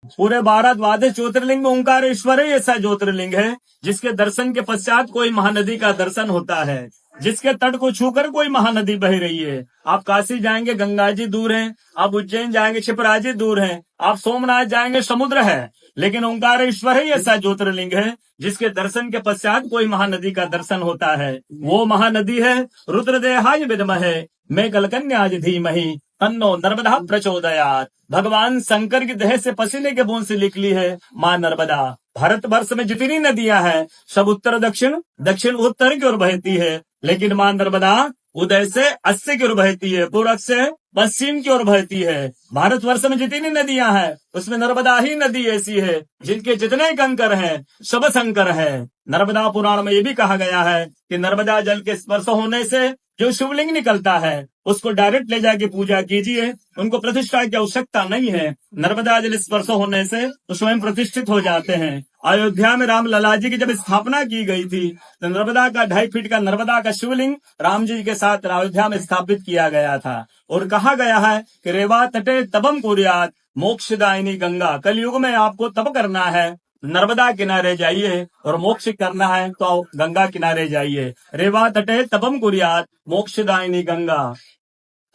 पूरे 12 द्वादश ज्योतिर्लिंग में ओंकारेश्वर ही ऐसा ज्योतिर्लिंग है जिसके दर्शन के पश्चात कोई महानदी का दर्शन होता है, जिसके तट को छूकर कोई महानदी बह रही है। आप काशी जाएंगे गंगा जी दूर हैं, आप उज्जैन जाएंगे क्षिप्रा जी दूर हैं, आप सोमनाथ जाएंगे समुद्र है, लेकिन ओंकारेश्वर ही ऐसा ज्योतिर्लिंग है जिसके दर्शन के पश्चात कोई महानदी का दर्शन होता है। वो महानदी है रुद्रदेहाय विद्महे मैं कलकन्याज धीमहि तन्नो नर्मदा प्रचोदयात्। भगवान शंकर की देह से पसीने के बूंद से निकली है माँ नर्मदा। भारतवर्ष में जितनी नदियां हैं सब उत्तर दक्षिण दक्षिण उत्तर की ओर बहती है, लेकिन माँ नर्मदा उदय से अस्सी की ओर बहती है, पूर्व से पश्चिम की ओर बहती है। भारतवर्ष में जितनी नदियां हैं उसमें नर्मदा ही नदी ऐसी है जिनके जितने कंकर हैं सब शंकर है। नर्मदा पुराण में ये भी कहा गया है कि नर्मदा जल के स्पर्श होने से जो शिवलिंग निकलता है उसको डायरेक्ट ले जाके पूजा कीजिए, उनको प्रतिष्ठा की आवश्यकता नहीं है। नर्मदा जल स्पर्श होने से वो स्वयं प्रतिष्ठित हो जाते हैं। अयोध्या में राम लला जी की जब स्थापना की गई थी तो नर्मदा का 2.5 फीट का नर्मदा का शिवलिंग राम जी के साथ अयोध्या में स्थापित किया गया था। और कहा गया है कि रेवा तटे तपम कुर्यात् मोक्षदायिनी गंगा। कलयुग में आपको तप करना है, नर्मदा किनारे जाइए, और मोक्ष करना है तो गंगा किनारे जाइए। रेवा तटे तपम कुर्यात् मोक्षदायिनी गंगा।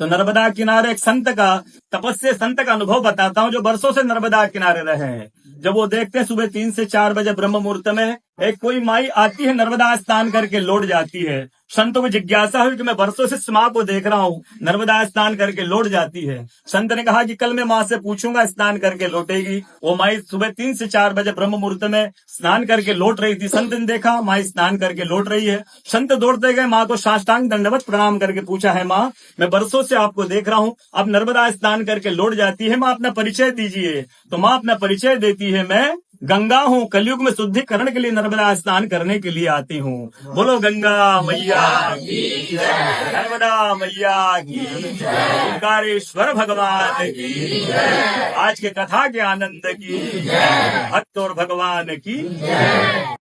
तो नर्मदा किनारे एक संत का तपस्या संत का अनुभव बताता हूँ जो वर्षों से नर्मदा किनारे रहे हैं। जब वो देखते हैं सुबह 3 से 4 बजे ब्रह्म मुहूर्त में एक कोई माई आती है, नर्मदा स्नान करके लौट जाती है। संतों को जिज्ञासा हुई कि मैं वर्षों से इस माँ को देख रहा हूँ, नर्मदा स्नान करके लौट जाती है। संत ने कहा कि कल मैं माँ से पूछूंगा, स्नान करके लौटेगी। वो माई सुबह 3 से 4 बजे ब्रह्म मुहूर्त में स्नान करके लौट रही थी। संत ने देखा माई स्नान करके लौट रही है। संत दौड़ते गए, माँ को साष्टांग दंडवत प्रणाम करके पूछा, है माँ मैं वर्षों से आपको देख रहा हूँ, आप नर्मदा स्नान करके लौट जाती है, माँ अपना परिचय दीजिए। तो माँ अपना परिचय देती है, मैं गंगा हूँ, कलयुग में शुद्धिकरण के लिए नर्मदा स्नान करने के लिए आती हूँ। बोलो गंगा मैया की जय, नर्मदा मैया की जय, ओंकारेश्वर भगवान की जय, आज के कथा के आनंद की जय, भक्त और भगवान की जय।